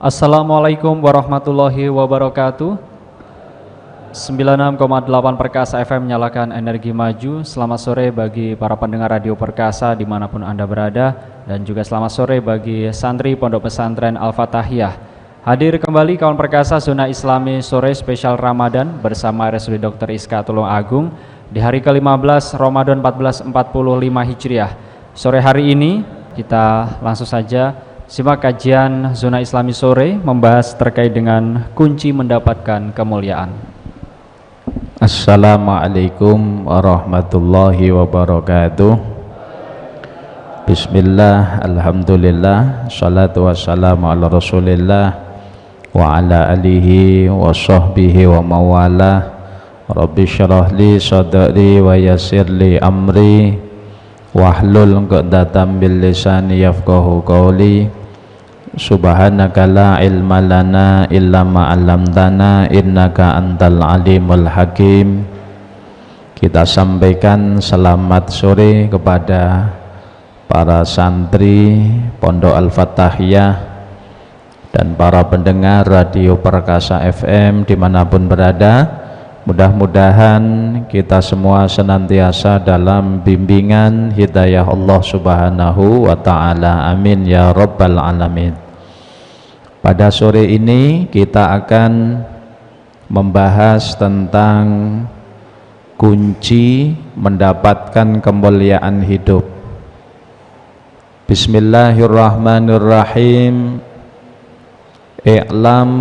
Assalamualaikum warahmatullahi wabarakatuh. 96,8 Perkasa FM nyalakan energi maju. Selamat sore bagi para pendengar Radio Perkasa dimanapun Anda berada. Dan juga selamat sore bagi santri Pondok Pesantren Al-Fatahiyah. Hadir kembali kawan Perkasa Zona Islami sore spesial Ramadan bersama RSUD Dr. Iska Tulung Agung di hari ke-15 Ramadan 1445 Hijriah. Sore hari ini kita langsung saja simak kajian Zona Islami sore membahas terkait dengan kunci mendapatkan kemuliaan. Assalamualaikum warahmatullahi wabarakatuh. Bismillah, alhamdulillah, salatu wassalamu ala rasulillah wa ala alihi wa sahbihi wa mawalah. Rabbi syrah li sadri wa yassir li amri wahlul 'uqdatam bil lisani yafqahu qawli. Subhanaka la ilma lana illa ma 'allamtana innaka antal alimul hakim. Kita sampaikan selamat sore kepada para santri Pondok Al-Fatahiyah dan para pendengar Radio Perkasa FM dimanapun berada. Mudah-mudahan kita semua senantiasa dalam bimbingan hidayah Allah Subhanahu wa ta'ala. Amin ya rabbal alamin. Pada sore ini kita akan membahas tentang kunci mendapatkan kemuliaan hidup. Bismillahirrahmanirrahim. I'lam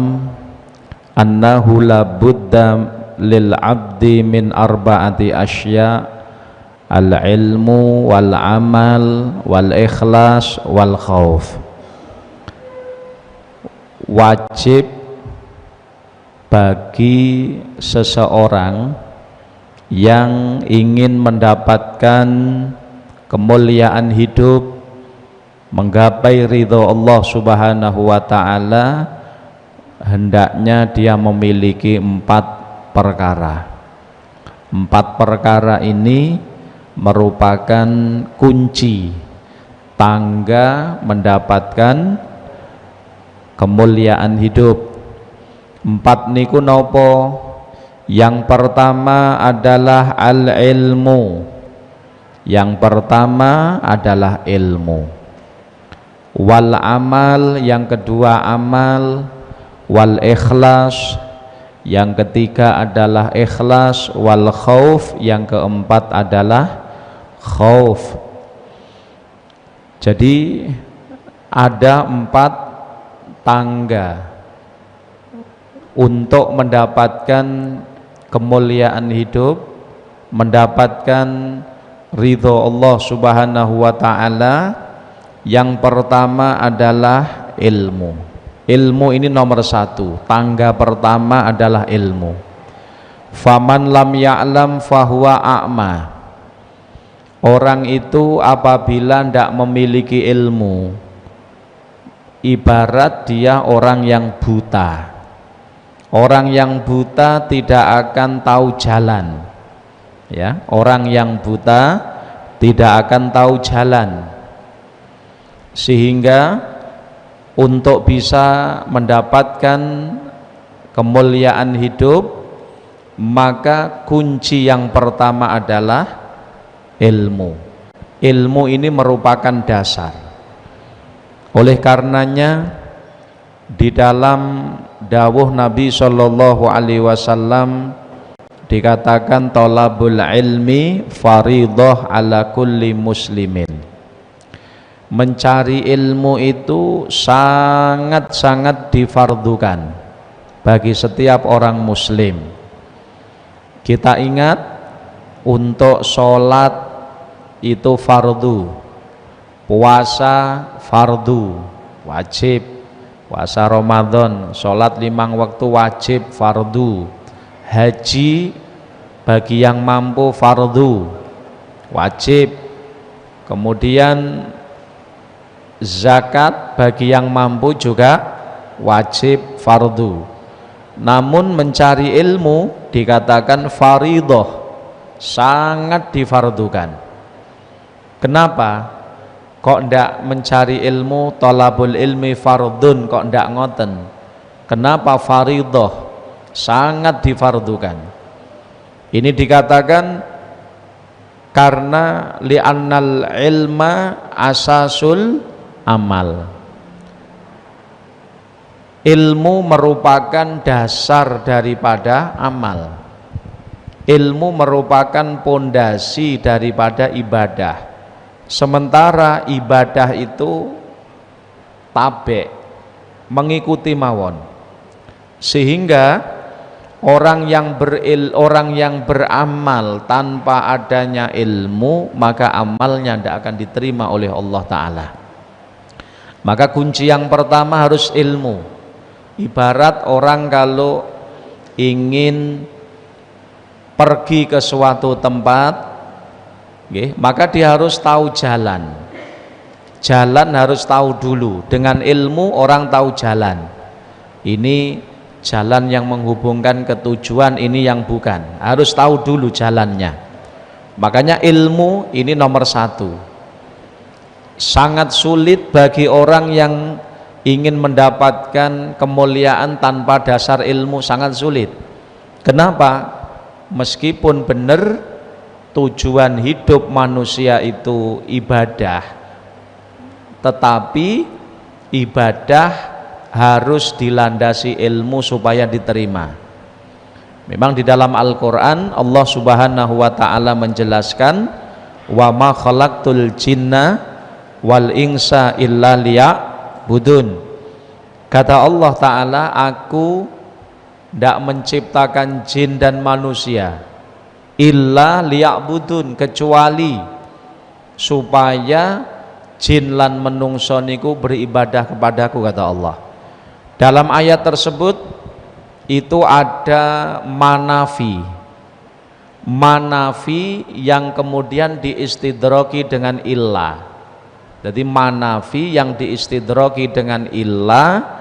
annahu la budda lil abdi min arba'ati asya, al ilmu wal amal wal ikhlas wal khauf. Wajib bagi seseorang yang ingin mendapatkan kemuliaan hidup, menggapai ridho Allah Subhanahu wa ta'ala, hendaknya dia memiliki 4 perkara. 4 perkara ini merupakan kunci tangga mendapatkan kemuliaan hidup. 4 niku nopo? Yang pertama adalah al-ilmu. Yang pertama adalah ilmu. Wal amal, yang kedua amal. Wal ikhlas, yang ketiga adalah ikhlas. Wal khauf, yang keempat adalah khauf. Jadi ada 4 tangga untuk mendapatkan kemuliaan hidup, mendapatkan ridho Allah Subhanahu wa ta'ala. Yang pertama adalah ilmu. Ilmu ini nomor 1. Tangga pertama adalah ilmu. Faman lam ya'lam fahuwa a'ma. Orang itu apabila tidak memiliki ilmu, ibarat dia orang yang buta. Orang yang buta tidak akan tahu jalan. Ya, orang yang buta tidak akan tahu jalan. Sehingga untuk bisa mendapatkan kemuliaan hidup, maka kunci yang pertama adalah ilmu. Ilmu ini merupakan dasar. Oleh karenanya di dalam dawuh Nabi Shallallahu Alaihi Wasallam dikatakan thalabul ilmi faridah ala kulli muslimin. Mencari ilmu itu sangat-sangat difardukan bagi setiap orang muslim. Kita ingat, untuk sholat itu fardu, puasa fardu, wajib, puasa Ramadan, sholat 5 waktu wajib fardu, haji bagi yang mampu fardu, wajib, kemudian zakat bagi yang mampu juga wajib fardu. Namun mencari ilmu dikatakan faridoh, sangat difardukan. Kenapa? Kok ndak mencari ilmu, thalabul ilmi fardun, kok ndak ngoten? Kenapa faridah? Sangat difardukan. Ini dikatakan karena li'annal ilma asasul amal. Ilmu merupakan dasar daripada amal. Ilmu merupakan pondasi daripada ibadah. Sementara ibadah itu tabe, mengikuti mawon. Sehingga orang yang beramal tanpa adanya ilmu, maka amalnya tidak akan diterima oleh Allah Ta'ala. Maka kunci yang pertama harus ilmu. Ibarat orang kalau ingin pergi ke suatu tempat, maka dia harus tahu jalan. Jalan harus tahu dulu. Dengan ilmu orang tahu jalan. Ini jalan yang menghubungkan ke tujuan, ini yang bukan. Harus tahu dulu jalannya. Makanya ilmu ini nomor satu. Sangat sulit bagi orang yang ingin mendapatkan kemuliaan tanpa dasar ilmu, sangat sulit. Kenapa? Meskipun benar tujuan hidup manusia itu ibadah, tetapi ibadah harus dilandasi ilmu supaya diterima. Memang di dalam Al-Quran Allah Subhanahu wa ta'ala menjelaskan, wa ma khalaqtul jinna wal insa illa liya'budun. Kata Allah Ta'ala, aku tidak menciptakan jin dan manusia illa liya'budun, kecuali supaya jin lan menungso niku beribadah kepadaku, kata Allah. Dalam ayat tersebut itu ada manafi yang kemudian diistidroki dengan illah. Jadi manafi yang diistidroki dengan illah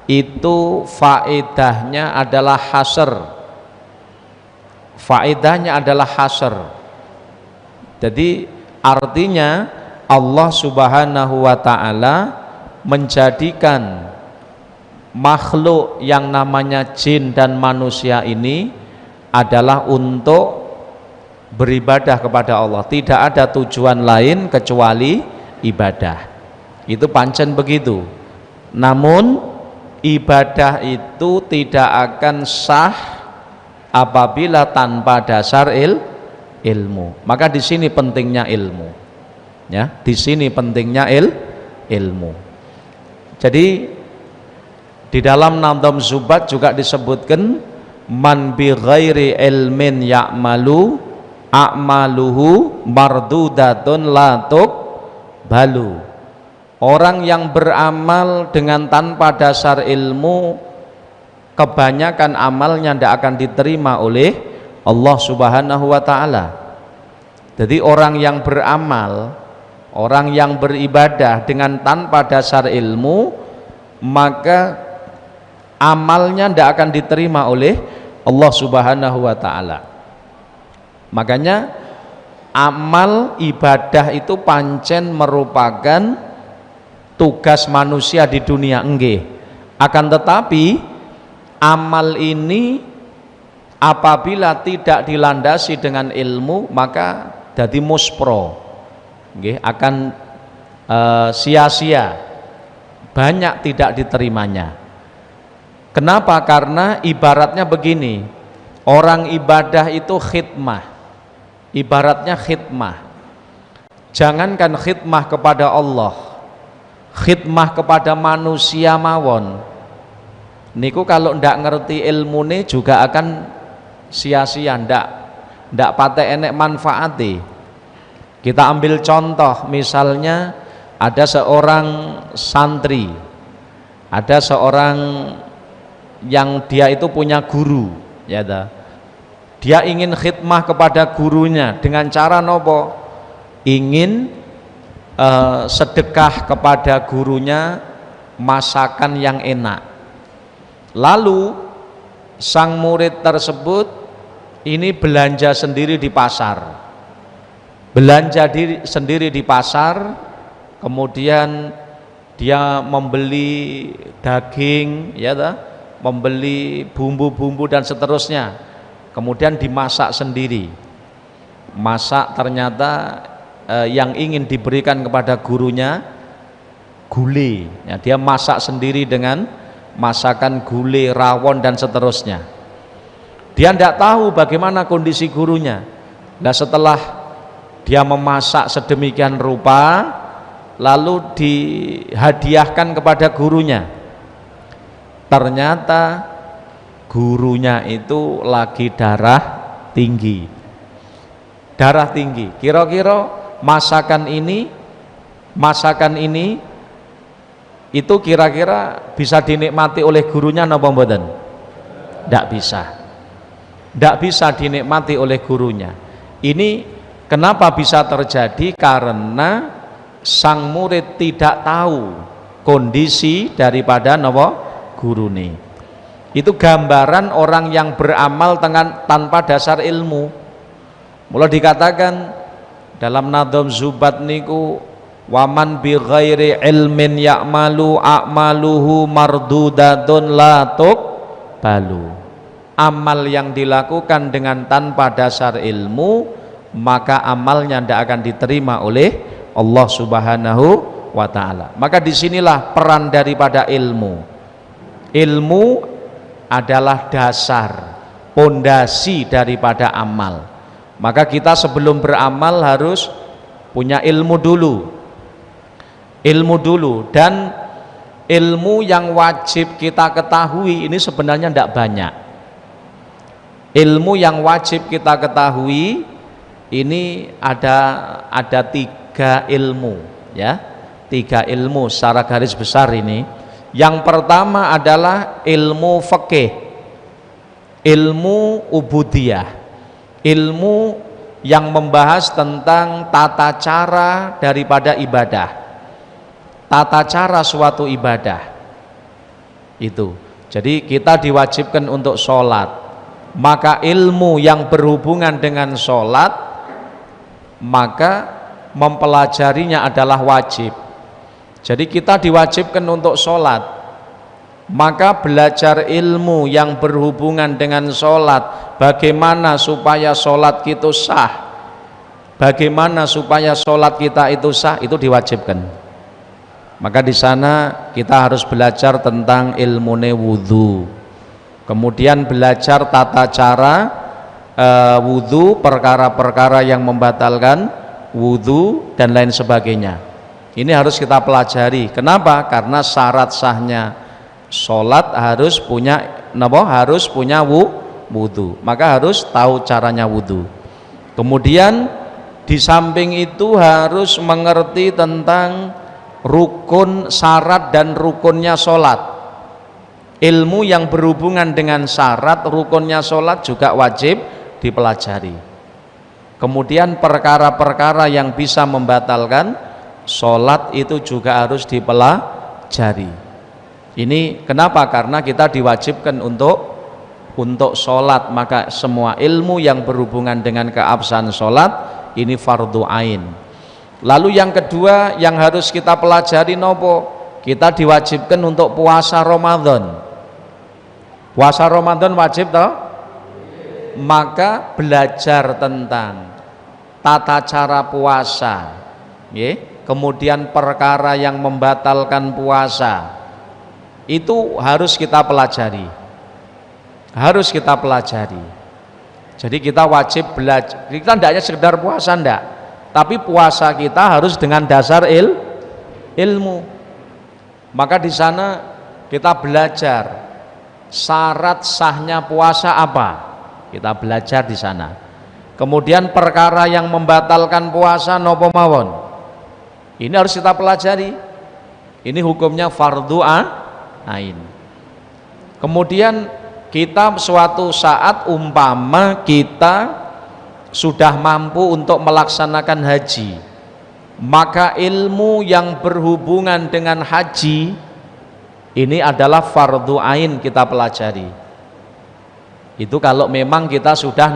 itu faedahnya adalah hasr. Faedahnya adalah hasr. Jadi artinya Allah Subhanahu wa ta'ala menjadikan makhluk yang namanya jin dan manusia ini adalah untuk beribadah kepada Allah. Tidak ada tujuan lain kecuali ibadah. Itu pancen begitu. Namun ibadah itu tidak akan sah apabila tanpa dasar ilmu. Maka di sini pentingnya ilmu. Ya, di sini pentingnya ilmu. Jadi di dalam Nadham Zubat juga disebutkan, man bi ghairi ilmin ya'malu a'maluhu mardudatun la tuqbalu. Orang yang beramal dengan tanpa dasar ilmu, kebanyakan amalnya tidak akan diterima oleh Allah Subhanahu wa ta'ala. Jadi orang yang beramal, orang yang beribadah dengan tanpa dasar ilmu, maka amalnya tidak akan diterima oleh Allah Subhanahu wa ta'ala. Makanya amal ibadah itu pancen merupakan tugas manusia di dunia, enggih. Akan tetapi amal ini apabila tidak dilandasi dengan ilmu, maka jadi muspro, enggih, akan sia-sia, banyak tidak diterimanya. Kenapa? Karena ibaratnya begini, orang ibadah itu khidmah, ibaratnya khidmah. Jangankan khidmah kepada Allah, khidmah kepada manusia mawon niku kalau ndak ngerti ilmune juga akan sia-sia, ndak patek enek manfaati. Kita ambil contoh, misalnya ada seorang santri, ada seorang yang dia itu punya guru, ya dah. Dia ingin khidmah kepada gurunya dengan cara nopo? Ingin sedekah kepada gurunya masakan yang enak. Lalu sang murid tersebut ini belanja sendiri di pasar, belanja sendiri di pasar, kemudian dia membeli daging, ya ta? Membeli bumbu-bumbu dan seterusnya, kemudian dimasak sendiri. Masak ternyata yang ingin diberikan kepada gurunya gulai, ya, dia masak sendiri dengan masakan gulai, rawon dan seterusnya. Dia tidak tahu bagaimana kondisi gurunya. Nah, setelah dia memasak sedemikian rupa, lalu dihadiahkan kepada gurunya, ternyata gurunya itu lagi darah tinggi. Darah tinggi. Kira-kira masakan ini itu kira-kira bisa dinikmati oleh gurunya napa mboten? Tidak bisa. Tidak bisa dinikmati oleh gurunya. Ini kenapa bisa terjadi? Karena sang murid tidak tahu kondisi daripada napa gurune. Itu gambaran orang yang beramal tanpa dasar ilmu. Mulai dikatakan dalam Nadham Zubat niku, waman bi ghairi ilmin ya'malu a'maluhu mardudatun la tuqbalu. Amal yang dilakukan dengan tanpa dasar ilmu, maka amalnya tidak akan diterima oleh Allah Subhanahu wa ta'ala. Maka disinilah peran daripada ilmu. Ilmu adalah dasar, pondasi daripada amal. Maka kita sebelum beramal harus punya ilmu dulu. Ilmu dulu, dan ilmu yang wajib kita ketahui ini sebenarnya tidak banyak. Ilmu yang wajib kita ketahui ini ada 3 ilmu, ya, 3 ilmu secara garis besar ini. Yang pertama adalah ilmu fikih, ilmu ubudiyah, ilmu yang membahas tentang tata cara daripada ibadah, tata cara suatu ibadah itu. Jadi kita diwajibkan untuk sholat, maka ilmu yang berhubungan dengan sholat, maka mempelajarinya adalah wajib. Jadi kita diwajibkan untuk sholat, maka belajar ilmu yang berhubungan dengan sholat, bagaimana supaya sholat kita sah, bagaimana supaya sholat kita itu sah, itu diwajibkan. Maka di sana kita harus belajar tentang ilmu wudhu, kemudian belajar tata cara wudhu, perkara-perkara yang membatalkan wudhu dan lain sebagainya. Ini harus kita pelajari. Kenapa? Karena syarat sahnya sholat harus punya wudhu, maka harus tahu caranya wudhu. Kemudian di samping itu harus mengerti tentang rukun, syarat dan rukunnya sholat. Ilmu yang berhubungan dengan syarat rukunnya sholat juga wajib dipelajari. Kemudian perkara-perkara yang bisa membatalkan sholat itu juga harus dipelajari. Ini kenapa? Karena kita diwajibkan untuk sholat, maka semua ilmu yang berhubungan dengan keabsahan sholat ini fardu ain. Lalu yang kedua yang harus kita pelajari nopo? Kita diwajibkan untuk puasa Ramadan. Puasa Ramadan wajib toh? Maka belajar tentang tata cara puasa, kemudian perkara yang membatalkan puasa, itu harus kita pelajari. Harus kita pelajari. Jadi kita wajib belajar. Kita tidak hanya sekedar puasa, enggak, tapi puasa kita harus dengan dasar ilmu. Maka di sana kita belajar syarat sahnya puasa apa, kita belajar di sana. Kemudian perkara yang membatalkan puasa nopo mawon, ini harus kita pelajari. Ini hukumnya fardu ain. Kemudian kita suatu saat umpama kita sudah mampu untuk melaksanakan haji, maka ilmu yang berhubungan dengan haji ini adalah fardu ain kita pelajari. Itu kalau memang kita sudah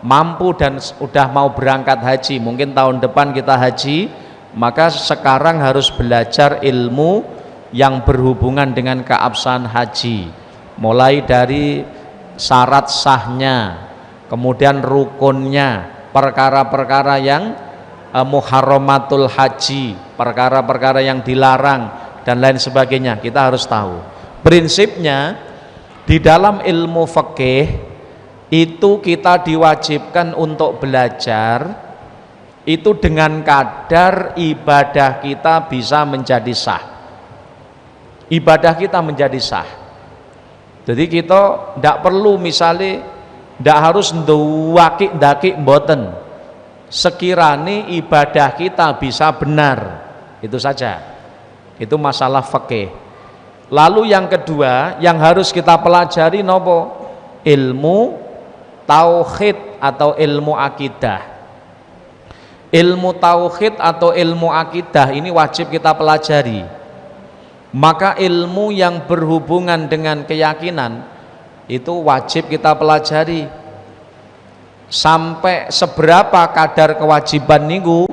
mampu dan sudah mau berangkat haji, mungkin tahun depan kita haji, Maka sekarang harus belajar ilmu yang berhubungan dengan keabsahan haji, mulai dari syarat sahnya, kemudian rukunnya, perkara-perkara yang muharramatul haji, perkara-perkara yang dilarang dan lain sebagainya. Kita harus tahu prinsipnya. Di dalam ilmu fikih itu kita diwajibkan untuk belajar itu dengan kadar ibadah kita bisa menjadi sah. Ibadah kita menjadi sah. Jadi kita tidak perlu misalnya tidak harus ndaki mboten. Sekiranya ibadah kita bisa benar, itu saja. Itu masalah fikih. Lalu yang kedua yang harus kita pelajari nopo? Ilmu tauhid atau ilmu akidah. Ilmu tauhid atau ilmu akidah ini wajib kita pelajari. Maka ilmu yang berhubungan dengan keyakinan itu wajib kita pelajari. Sampai seberapa kadar kewajiban niku?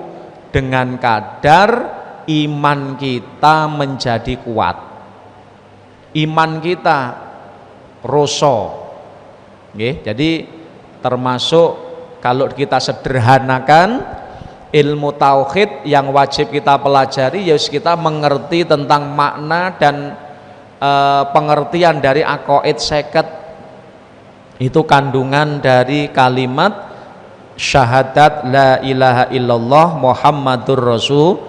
Dengan kadar iman kita menjadi kuat. Iman kita roso. Jadi termasuk kalau kita sederhanakan ilmu tauhid yang wajib kita pelajari, ya kita mengerti tentang makna dan pengertian dari aqaid 50. Itu kandungan dari kalimat syahadat la ilaha illallah Muhammadur Rasul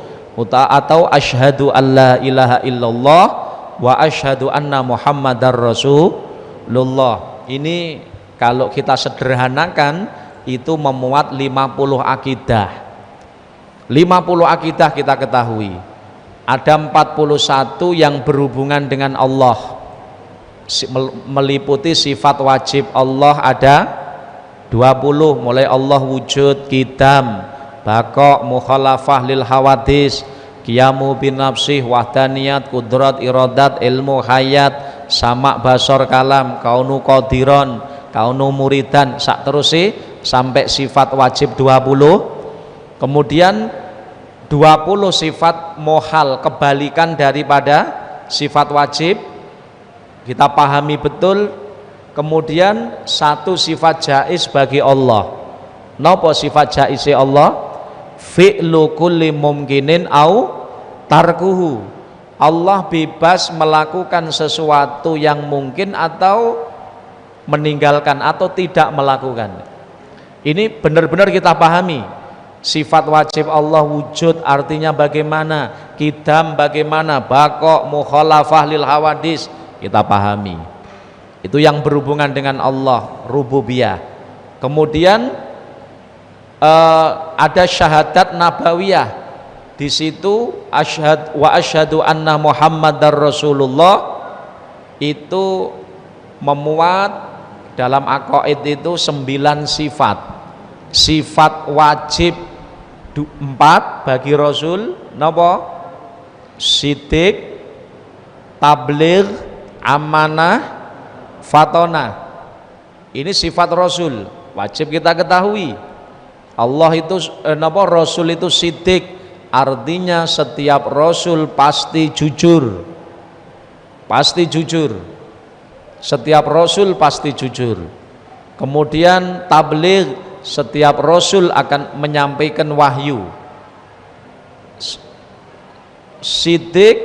atau asyhadu alla ilaha illallah wa asyhadu anna Muhammadar Rasulullah. Ini kalau kita sederhanakan itu memuat 50 akidah. 50 akidah kita ketahui. Ada 41 yang berhubungan dengan Allah, meliputi sifat wajib Allah ada 20, mulai Allah wujud, qidam, baqa, mukhalafah lil hawadis, qiyamu bin nafsih, wahdaniyat, kudrat, iradat, ilmu, hayat, sama, basor, kalam, kaunu qadiron, kaunu muridan, sak terus sampai sifat wajib 20. Kemudian 20 sifat mohal, kebalikan daripada sifat wajib, kita pahami betul. Kemudian satu sifat jaiz bagi Allah. Napa sifat jaiz Allah? Fi'lu kulli mumkinin au tarkuhu. Allah bebas melakukan sesuatu yang mungkin atau meninggalkan atau tidak melakukan. Ini benar-benar kita pahami. Sifat wajib Allah wujud artinya bagaimana, qidam bagaimana, baqa, mukhalafah lil hawadis, kita pahami. Itu yang berhubungan dengan Allah, rububiyah. Kemudian ada syahadat nabawiyah. Di situ asyhadu anna Muhammadar Rasulullah, itu memuat dalam aqaid itu 9 sifat. Sifat wajib 4 bagi Rasul, napa? Siddiq, tabligh, amanah, fatona. Ini sifat Rasul, wajib kita ketahui. Allah itu napa? Rasul itu siddiq, artinya setiap Rasul pasti jujur. Pasti jujur. Setiap Rasul pasti jujur. Kemudian tabligh, setiap Rasul akan menyampaikan wahyu. Siddiq,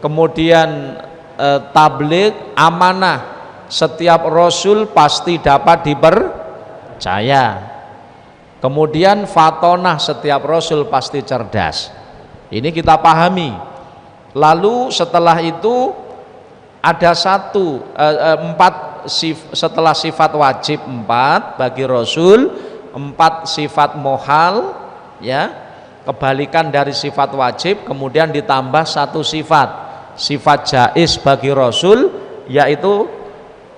kemudian tabligh, amanah, setiap Rasul pasti dapat dipercaya. Kemudian fatonah, setiap Rasul pasti cerdas. Ini kita pahami. Lalu setelah itu ada setelah sifat wajib 4 bagi Rasul, 4 sifat mohal, ya, kebalikan dari sifat wajib, kemudian ditambah 1 sifat jaiz bagi Rasul, yaitu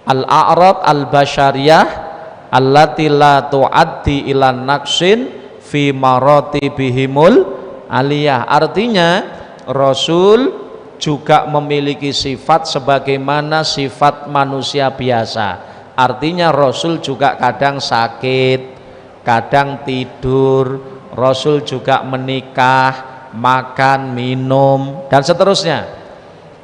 al-a'rad al-basyariyah allati la tuaddi ila naqsin fi maratibihimul aliyah. Artinya Rasul juga memiliki sifat sebagaimana sifat manusia biasa. Artinya Rasul juga kadang sakit, kadang tidur, Rasul juga menikah, makan, minum dan seterusnya.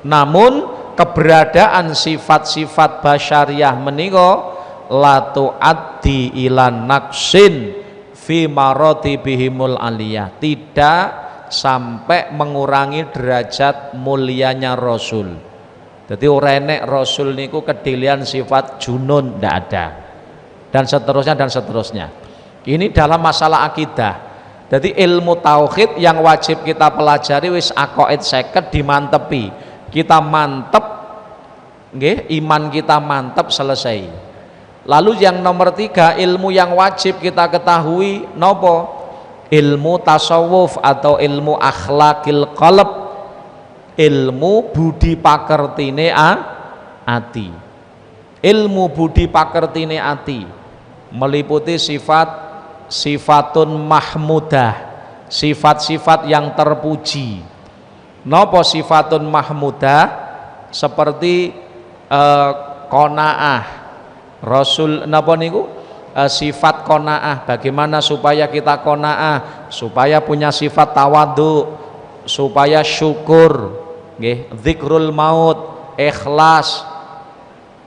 Namun keberadaan sifat-sifat basyariah menika la tuaddi ila naqsin fi maratibihimul aliyah, tidak sampai mengurangi derajat mulianya Rasul. Jadi ora enek Rasul niku kedilian sifat junun, ndak ada. Dan seterusnya dan seterusnya. Ini dalam masalah akidah. Jadi ilmu tauhid yang wajib kita pelajari wis aqaid 50 dimantepi. Kita mantep nggih, iman kita mantep, selesai. Lalu yang nomor 3, ilmu yang wajib kita ketahui nopo? Ilmu tasawuf atau ilmu akhlakil qalb, ilmu budi pakertine ati. Ilmu budi pakertine ati meliputi sifatun mahmudah, sifat-sifat yang terpuji. Nopo sifatun mahmudah? Seperti qanaah. Rasul napa niku? Sifat qanaah. Bagaimana supaya kita qanaah? Supaya punya sifat tawadhu, supaya syukur, nggih, zikrul maut, ikhlas.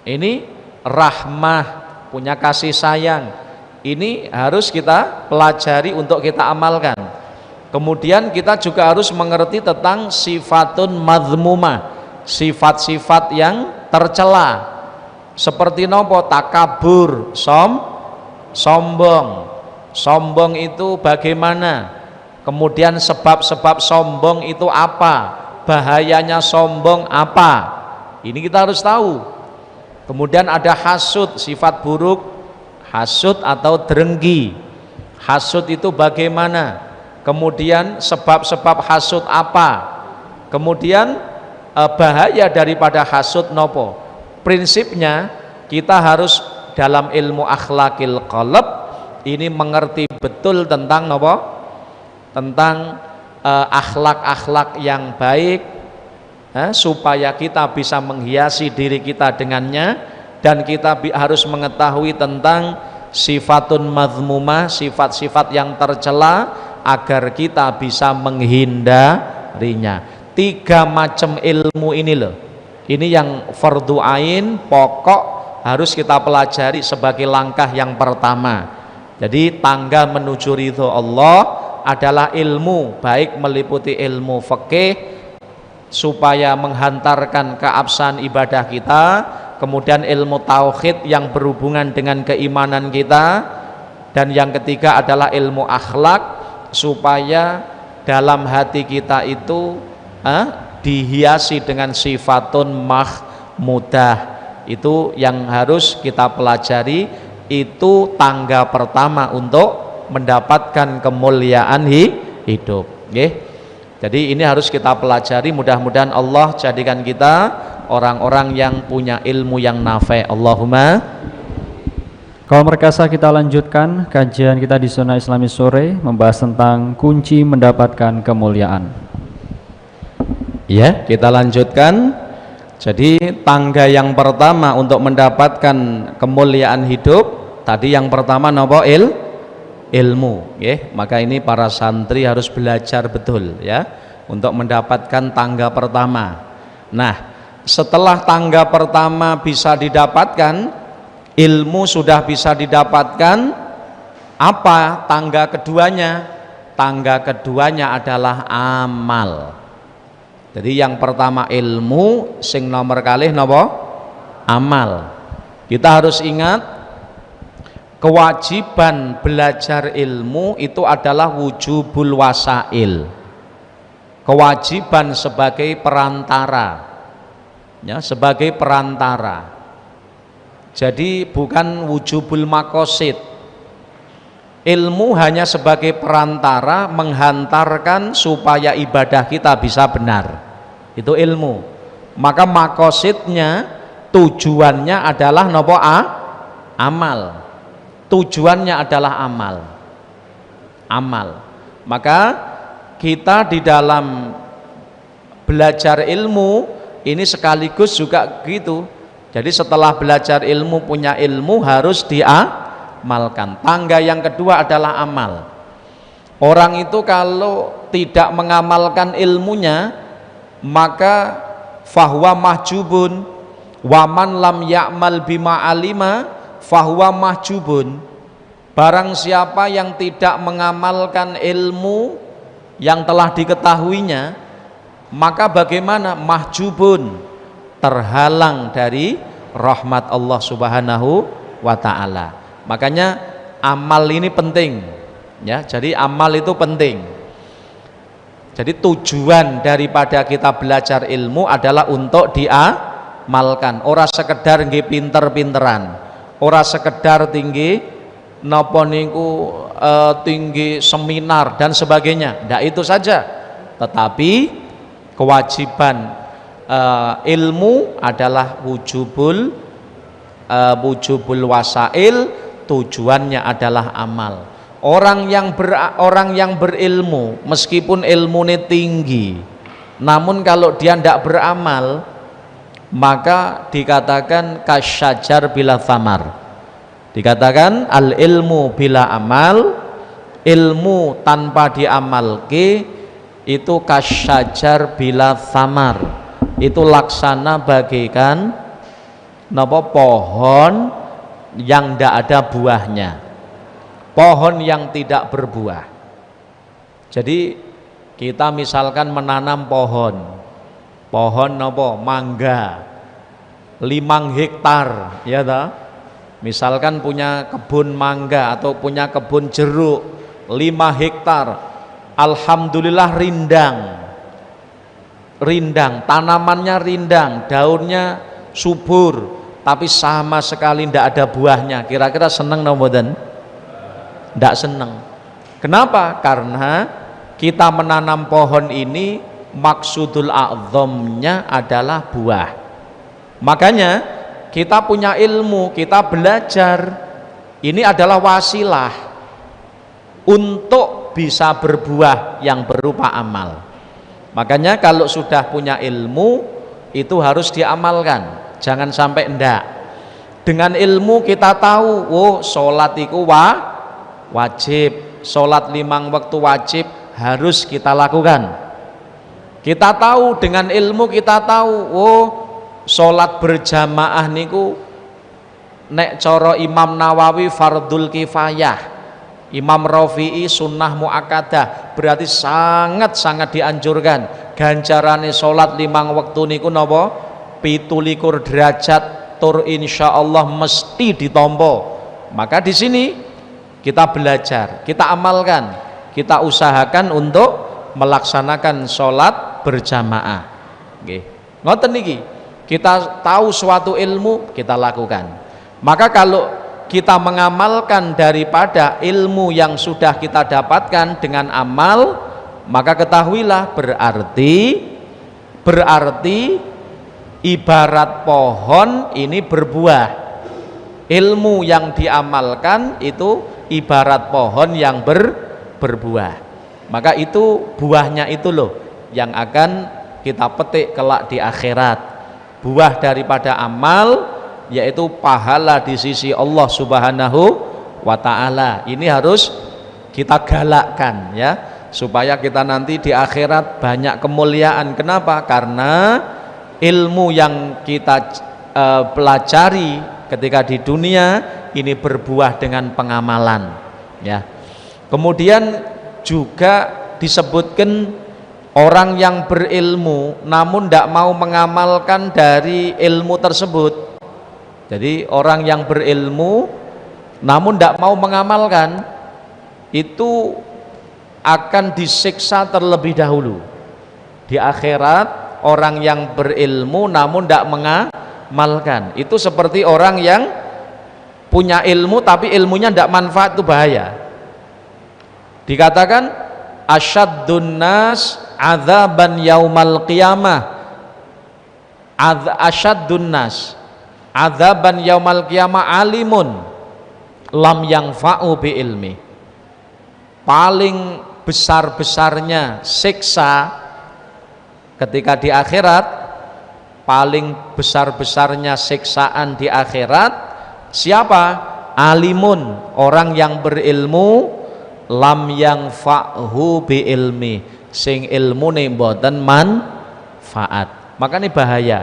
Ini rahmah, punya kasih sayang. Ini harus kita pelajari untuk kita amalkan. Kemudian kita juga harus mengerti tentang sifatun madhmumah, sifat-sifat yang tercela. Seperti nopo? Takabur, sombong. Sombong itu bagaimana? Kemudian sebab-sebab sombong itu apa? Bahayanya sombong apa? Ini kita harus tahu. Kemudian ada hasud, sifat buruk, hasud atau drengki. Hasud itu bagaimana? Kemudian sebab-sebab hasud apa? Kemudian bahaya daripada hasud nopo? Prinsipnya kita harus dalam ilmu akhlakil qalb ini mengerti betul tentang nopo? Tentang akhlak-akhlak yang baik, supaya kita bisa menghiasi diri kita dengannya. Dan kita harus mengetahui tentang sifatun madhmumah, sifat-sifat yang tercela, agar kita bisa menghindarinya. 3 macam ilmu ini loh, ini yang fardu ain, pokok, harus kita pelajari sebagai langkah yang pertama. Jadi tangga menuju ridho Allah adalah ilmu, baik meliputi ilmu fikih supaya menghantarkan keabsahan ibadah kita, kemudian ilmu tauhid yang berhubungan dengan keimanan kita, dan yang ketiga adalah ilmu akhlak supaya dalam hati kita itu dihiasi dengan sifatun mahmudah. Itu yang harus kita pelajari, itu tangga pertama untuk mendapatkan kemuliaan hidup. Jadi ini harus kita pelajari. Mudah-mudahan Allah jadikan kita orang-orang yang punya ilmu yang nafi'. Allahumma. Kalau merkasa kita lanjutkan kajian kita di Sunnah Islami sore, membahas tentang kunci mendapatkan kemuliaan. Ya, kita lanjutkan. Jadi tangga yang pertama untuk mendapatkan kemuliaan hidup tadi, yang pertama nopo? Ilmu. Maka ini para santri harus belajar betul ya untuk mendapatkan tangga pertama. Nah, setelah tangga pertama bisa didapatkan, ilmu sudah bisa didapatkan, apa tangga keduanya? Tangga keduanya adalah amal. Jadi yang pertama ilmu, sing nomor kalih napa? Amal. Kita harus ingat, kewajiban belajar ilmu itu adalah wujubul wasail, kewajiban sebagai perantara ya, sebagai perantara. Jadi bukan wujubul makosid. Ilmu hanya sebagai perantara menghantarkan supaya ibadah kita bisa benar. Itu ilmu. Maka makosidnya, tujuannya adalah nopo? Amal. Tujuannya adalah amal. Amal. Maka kita di dalam belajar ilmu ini sekaligus juga gitu. Jadi setelah belajar ilmu, punya ilmu, harus diamalkan. Tangga yang kedua adalah amal. Orang itu kalau tidak mengamalkan ilmunya, maka fahuwa mahjubun, waman lam ya'mal bima alima fahuwa mahjubun. Barang siapa yang tidak mengamalkan ilmu yang telah diketahuinya, maka bagaimana? Mahjubun, terhalang dari rahmat Allah Subhanahu wa ta'ala. Makanya amal ini penting ya, jadi amal itu penting. Jadi tujuan daripada kita belajar ilmu adalah untuk diamalkan, ora sekedar nggih pinter-pinteran, ora sekedar tinggi napa niku tinggi seminar dan sebagainya, ndak itu saja. Tetapi kewajiban ilmu adalah wujubul wasail, tujuannya adalah amal. Orang yang berilmu meskipun ilmunya tinggi, namun kalau dia tidak beramal, maka dikatakan kasyajar bila thamar. Dikatakan al ilmu bila amal, ilmu tanpa diamalke itu kasyajar bila thamar, itu laksana bagaikan napa pohon yang tidak ada buahnya, pohon yang tidak berbuah. Jadi kita misalkan menanam pohon napa mangga 5 hektar ya ta? Misalkan punya kebun mangga atau punya kebun jeruk 5 hektar, alhamdulillah rindang, tanamannya rindang, daunnya subur, tapi sama sekali tidak ada buahnya. Kira-kira seneng no mboten? Tidak seneng. Kenapa? Karena kita menanam pohon ini maksudul a'zamnya adalah buah. Makanya kita punya ilmu, kita belajar, ini adalah wasilah untuk bisa berbuah yang berupa amal. Makanya kalau sudah punya ilmu itu harus diamalkan, jangan sampai enggak. Dengan ilmu kita tahu, oh sholat itu wajib, sholat 5 waktu wajib harus kita lakukan. Kita tahu, dengan ilmu kita tahu, oh sholat berjamaah niku nek coro Imam Nawawi fardul kifayah, Imam Rafi'i sunnah muakkadah, berarti sangat-sangat dianjurkan. Ganjarane sholat 5 waktu niku napa 17 derajat tur insyaallah mesti ditompo. Maka di sini kita belajar, kita amalkan, kita usahakan untuk melaksanakan sholat berjamaah. Nggih. Ngoten niki. Kita tahu suatu ilmu, kita lakukan. Maka kalau kita mengamalkan daripada ilmu yang sudah kita dapatkan dengan amal, maka ketahuilah berarti ibarat pohon ini berbuah. Ilmu yang diamalkan itu ibarat pohon yang berbuah. Maka itu buahnya itu loh yang akan kita petik kelak di akhirat. Buah daripada amal yaitu pahala di sisi Allah Subhanahu wa ta'ala. Ini harus kita galakkan ya, supaya kita nanti di akhirat banyak kemuliaan. Kenapa? Karena ilmu yang kita pelajari ketika di dunia ini berbuah dengan pengamalan ya. Kemudian juga disebutkan orang yang berilmu namun tidak mau mengamalkan dari ilmu tersebut. Jadi orang yang berilmu namun tidak mau mengamalkan itu akan disiksa terlebih dahulu. Di akhirat orang yang berilmu namun tidak mengamalkan itu seperti orang yang punya ilmu tapi ilmunya tidak manfaat, itu bahaya. Dikatakan asyaddun nas adzaban yaumal qiyamah, asyaddun nas adzaban yaumal qiyamah alimun lam yanfa'u bi ilmi. Paling besar-besarnya siksa ketika di akhirat, paling besar-besarnya siksaan di akhirat siapa? Alimun, orang yang berilmu lam yang fa'hu bi ilmi, sing ilmune mboten manfaat. Makanya bahaya.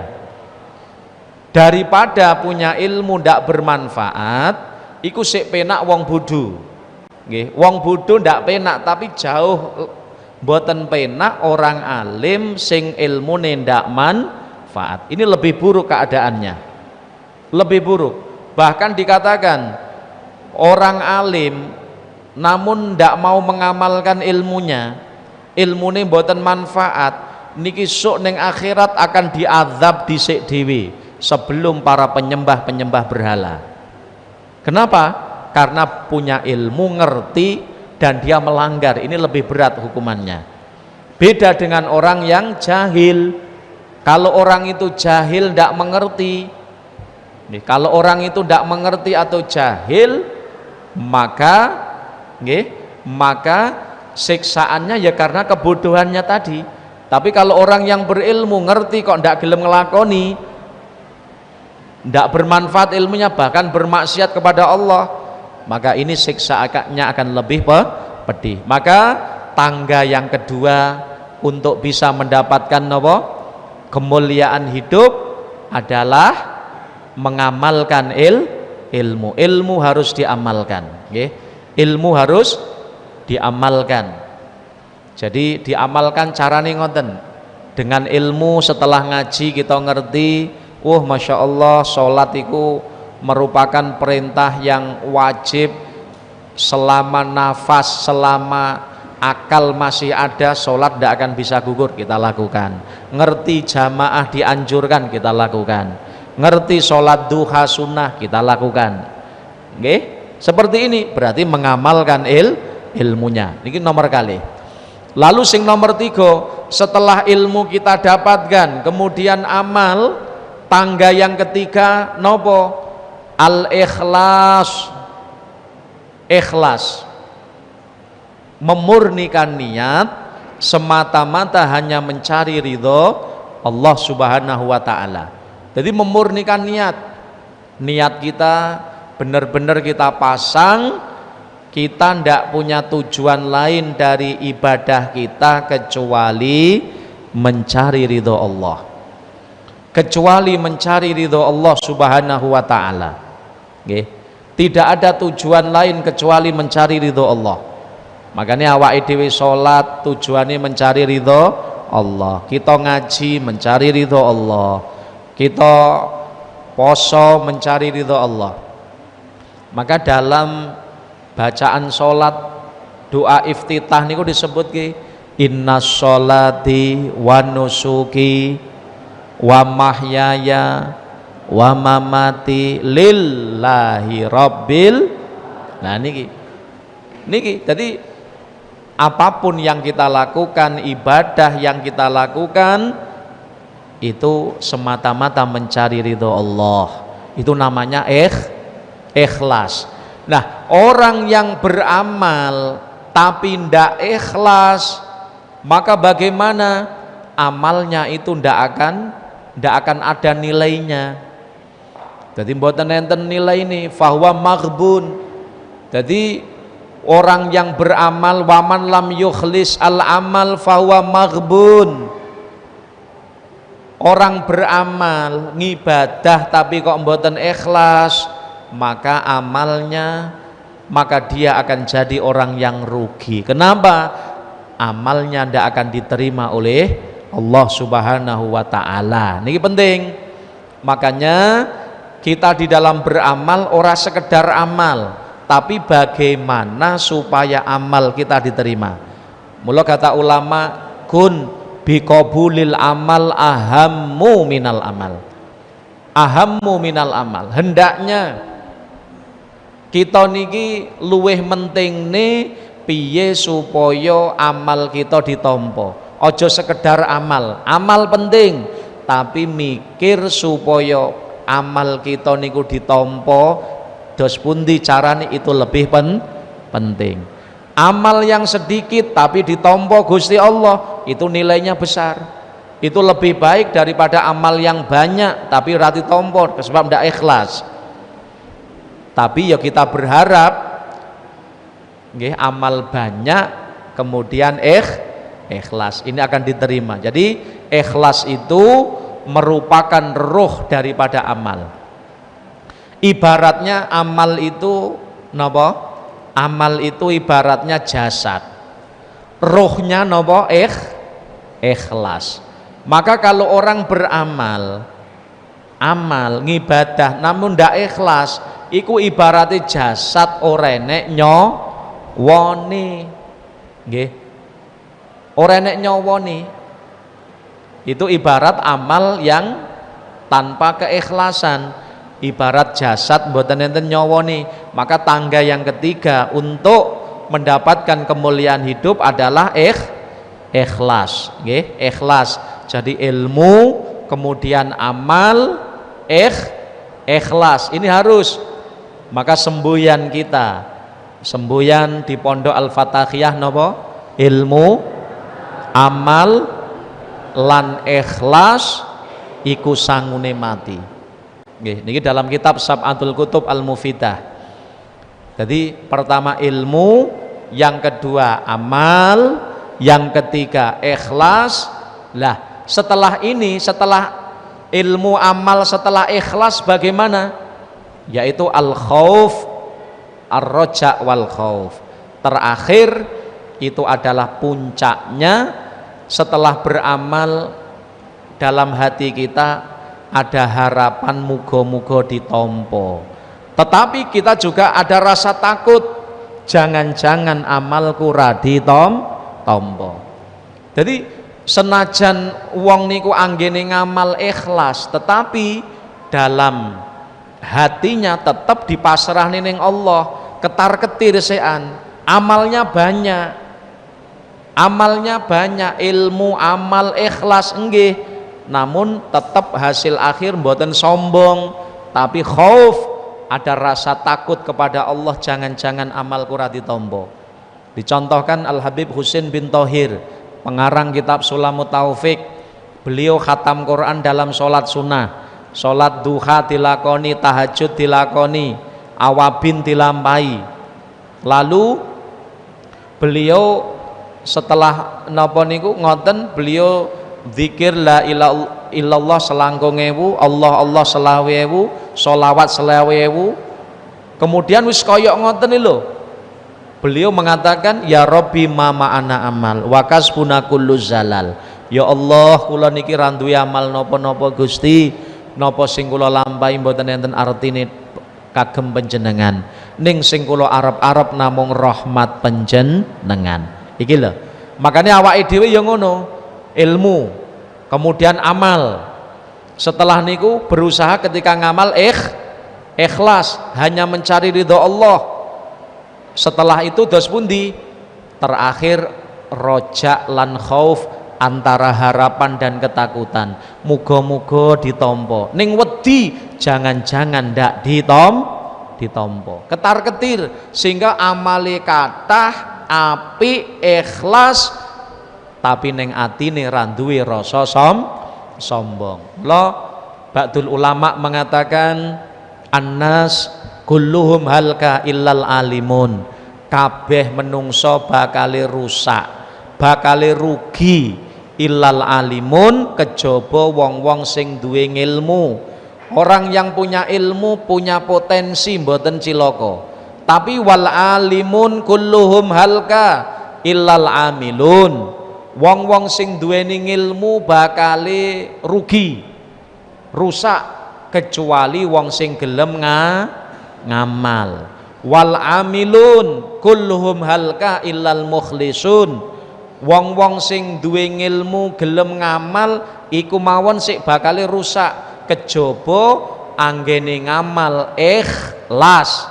Daripada punya ilmu ndak bermanfaat, iku sik penak wong bodho. Nggih, wong bodho ndak penak, tapi jauh mboten penak orang alim sing ilmune ndak manfaat. Ini lebih buruk keadaannya. Lebih buruk. Bahkan dikatakan orang alim namun ndak mau mengamalkan ilmunya, ilmune mboten manfaat, niki sok ning akhirat akan diazab dhisik dhewe sebelum para penyembah-penyembah berhala. Kenapa? Karena punya ilmu, ngerti, dan dia melanggar. Ini lebih berat hukumannya. Beda dengan orang yang jahil. Kalau orang itu jahil, tidak mengerti. Kalau orang itu tidak mengerti atau jahil, maka siksaannya ya karena kebodohannya tadi. Tapi kalau orang yang berilmu, ngerti kok tidak gelem ngelakoni, tidak bermanfaat ilmunya, bahkan bermaksiat kepada Allah, maka ini siksaannya akan lebih pedih. Maka tangga yang kedua untuk bisa mendapatkan kemuliaan hidup adalah mengamalkan ilmu. Ilmu harus diamalkan. Ilmu harus diamalkan. Jadi diamalkan carane ngoten. Dengan ilmu setelah ngaji kita ngerti, Masya Allah, sholat itu merupakan perintah yang wajib. Selama nafas, selama akal masih ada, sholat tidak akan bisa gugur, kita lakukan. Ngerti jamaah dianjurkan, kita lakukan. Ngerti sholat duha sunnah, kita lakukan. Seperti ini berarti mengamalkan ilmunya. Ini nomor kali. Lalu sing nomor 3, setelah ilmu kita dapatkan kemudian amal, tangga yang ketiga nopo? Al-ikhlas. Ikhlas, memurnikan niat semata-mata hanya mencari ridho Allah Subhanahu wa ta'ala. Jadi memurnikan niat kita benar-benar kita pasang, kita tidak punya tujuan lain dari ibadah kita kecuali mencari ridho Allah, kecuali mencari ridho Allah Subhanahu wa ta'ala. Tidak ada tujuan lain kecuali mencari ridho Allah. Makanya awake dhewe salat tujuannya mencari ridho Allah, kita ngaji mencari ridho Allah, kita poso mencari ridho Allah. Maka dalam bacaan salat doa iftitah niku disebut inna sholati wa nusuki wa mahyaya wa mamati lillahi rabbil. Nah niki jadi apapun yang kita lakukan, ibadah yang kita lakukan itu semata-mata mencari ridho Allah. Itu namanya ikhlas. Nah, orang yang beramal tapi ndak ikhlas, maka bagaimana? Amalnya itu ndak akan ada nilainya. Jadi mboten enten nilai ini, fahuwa maghbun. Jadi orang yang beramal, waman lam yukhlis al amal fahuwa maghbun. Orang beramal ngibadah tapi kok mboten ikhlas, maka amalnya, maka dia akan jadi orang yang rugi. Kenapa? Amalnya tidak akan diterima oleh Allah Subhanahu wa ta'ala. Ini penting. Makanya kita di dalam beramal ora sekedar amal, tapi bagaimana supaya amal kita diterima. Mula kata ulama, kun biqabulil amal ahammu minal amal. Ahammu minal amal. Hendaknya kita niki luweh penting nih piye supaya amal kita ditampa. Ojo sekedar amal penting, tapi mikir supaya amal kita niku ditampa dos pundi carane, itu lebih penting. Amal yang sedikit tapi ditampa Gusti Allah itu nilainya besar. Itu lebih baik daripada amal yang banyak tapi ora ditampa sebab ndak ikhlas. Tapi ya kita berharap nggih, amal banyak kemudian ikhlas ini akan diterima. Jadi ikhlas itu merupakan ruh daripada amal. Ibaratnya amal itu napa? Amal itu ibaratnya jasad. Ruhnya napa? Ikhlas. Maka kalau orang beramal, amal ngibadah namun ndak ikhlas, iku ibaratnya jasad ora enek nyawone. Nggih. Ora enek nyawone. Itu ibarat amal yang tanpa keikhlasan. Ibarat jasad mboten enten nyawone. Maka tangga yang ketiga untuk mendapatkan kemuliaan hidup adalah ikhlas, nggih, ikhlas. Jadi ilmu, kemudian amal, ikhlas. Ini harus. Maka semboyan kita, semboyan di Pondok Al-Fatahiyah napa? Ilmu, amal lan ikhlas iku sangune mati. Nggih, niki dalam kitab Sab'atul Kutub Al-Mufidah. Jadi pertama ilmu, yang kedua amal, yang ketiga ikhlas. Lah, setelah ini, setelah ilmu, amal, setelah ikhlas bagaimana? Yaitu al-khauf, ar-raja wal khauf. Terakhir itu adalah puncaknya setelah beramal dalam hati kita ada harapan muga-muga ditompo. Tetapi kita juga ada rasa takut, jangan-jangan amalku ra ditompo. Jadi senajan wong niku anggene ngamal ikhlas, tetapi dalam hatinya tetap dipasrahne ning Allah, ketar-ketir sean, amalnya banyak. Amalnya banyak, ilmu, amal, ikhlas nggih. Namun tetap hasil akhir mboten sombong, tapi khauf, ada rasa takut kepada Allah, jangan-jangan amalku ra ditompo. Dicontohkan Al Habib Husin bin Thohir, pengarang kitab Sulamut Taufik. Beliau khatam Quran dalam sholat sunnah, sholat duha dilakoni, tahajud dilakoni, awabin dilampahi. Lalu beliau setelah napa niku ngoten, beliau zikir la ilaha illallah selangkung ewu, Allah Allah selawe ewu, sholawat selawe ewu. Kemudian wis koyok ngoten lho, beliau mengatakan ya Rabbi ma ma'ana amal wa kasbuna kullu zalal. Ya Allah, kula niki ra duwe amal napa-napa Gusti, napa sing kula lampahi mboten enten artine kagem panjenengan, ning sing kula arep-arep namung rahmat panjenengan. Iki lho, makanya awake dhewe ya ngono, ilmu, kemudian amal. Setelah niku berusaha ketika ngamal ikhlas, hanya mencari ridho Allah. Setelah itu dos pundi? Terakhir roja lan khauf, antara harapan dan ketakutan. Muga-muga ditompo. Ning wedi jangan-jangan ndak ditompo. Ketar-ketir sehingga amale kathah apik ikhlas, tapi ning atine ra duwe rasa sombong. Mula ba'dul ulama mengatakan annas kulluhum halka illal alimun. Kabeh menungso bakale rusak, bakale rugi, illal alimun, kejaba wong-wong sing duwe ilmu. Orang yang punya ilmu punya potensi mboten cilaka. Tapi wal alimun kulluhum halka illal amilun. Wong-wong sing duweni ilmu bakale rugi, rusak, kecuali wong sing gelem ngamal. Wal amilun kulluhum halka illal mukhlisun. Wong-wong sing duwe ilmu gelem ngamal iku mawon sik bakale rusak, kejaba anggene ngamal ikhlas.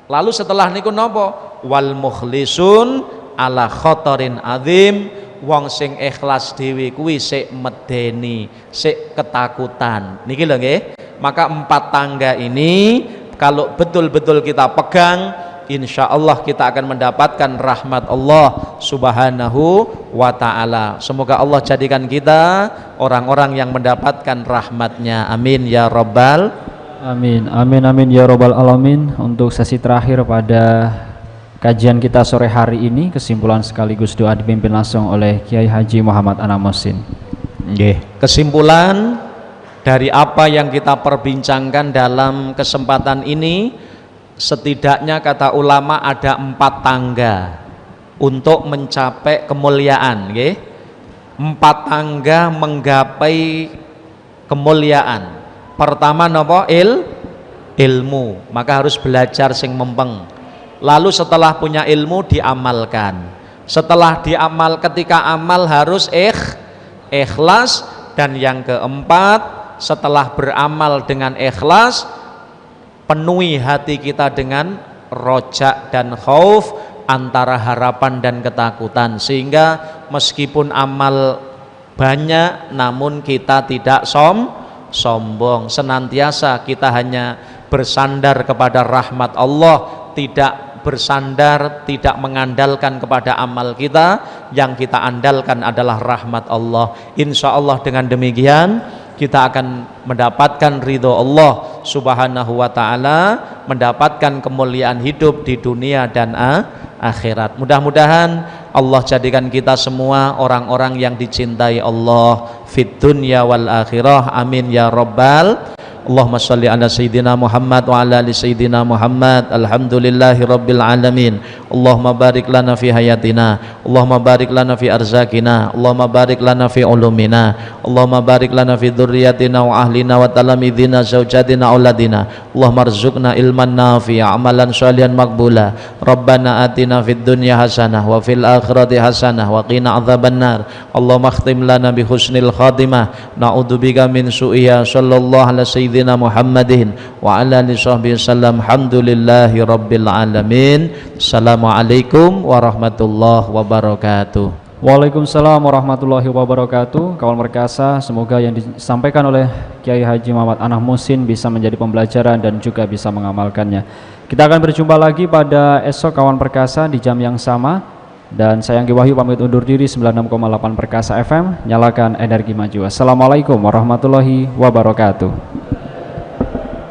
Lalu setelah niku napa? Wal mukhlisun ala khotorin azim. Wong sing ikhlas dhewe kuwi sik medeni, sik ketakutan. Niki lho nggih. Maka 4 tangga ini kalau betul-betul kita pegang, insya Allah kita akan mendapatkan rahmat Allah subhanahu wa ta'ala. Semoga Allah jadikan kita orang-orang yang mendapatkan rahmatnya. Amin ya rabbal amin, amin, amin ya robbal alamin. Untuk sesi terakhir pada kajian kita sore hari ini, kesimpulan sekaligus doa dipimpin langsung oleh Kiai Haji Muhammad Anam Muhsin. Kesimpulan dari apa yang kita perbincangkan dalam kesempatan ini, setidaknya kata ulama ada 4 tangga untuk mencapai kemuliaan. 4 tangga menggapai kemuliaan. Pertama nopo? Ilmu. Maka harus belajar sing mempeng. Lalu setelah punya ilmu diamalkan. Setelah ketika amal harus ikhlas. Dan yang keempat, setelah beramal dengan ikhlas, penuhi hati kita dengan rojak dan khauf, antara harapan dan ketakutan, sehingga meskipun amal banyak namun kita tidak sombong, senantiasa kita hanya bersandar kepada rahmat Allah, tidak bersandar, tidak mengandalkan kepada amal kita, yang kita andalkan adalah rahmat Allah. Insya Allah dengan demikian kita akan mendapatkan ridho Allah subhanahu wa ta'ala, mendapatkan kemuliaan hidup di dunia dan akhirat. Mudah-mudahan Allah jadikan kita semua orang-orang yang dicintai Allah fid dunya wal akhirah. Amin ya rabbal. Allahumma shalli ala sayyidina Muhammad wa ala ali sayyidina Muhammad. Alhamdulillahi rabbil alamin. Allahumma barik lana fi hayatina, Allahumma barik lana fi arzakina, Allahumma barik lana fi ulumina, Allahumma barik lana fi dzurriyyatina wa ahlina wa talamidina zaujatina auladina. Allahumma arzuqna ilman nafi'a, amalan shalihan maqbula. Rabbana atina fid dunya hasanah wa fil akhirati hasanah wa qina adzabannar. Allahumma khtim lana bi husnil khatimah, na'udzubika min su'iha. Sallallahu ala sayyidina Muhammadin wa ala alihi sahbihi sallam. Alhamdulillahi rabbil alamin. Assalamualaikum warahmatullahi wabarakatuh. Waalaikumsalam warahmatullahi wabarakatuh. Kawan perkasa, semoga yang disampaikan oleh Kiai Haji Muhammad Anam Muhsin bisa menjadi pembelajaran dan juga bisa mengamalkannya. Kita akan berjumpa lagi pada esok kawan perkasa di jam yang sama. Dan saya Anggi Wahyu pamit undur diri. 96,8 Perkasa FM, nyalakan energi maju. Assalamualaikum warahmatullahi wabarakatuh.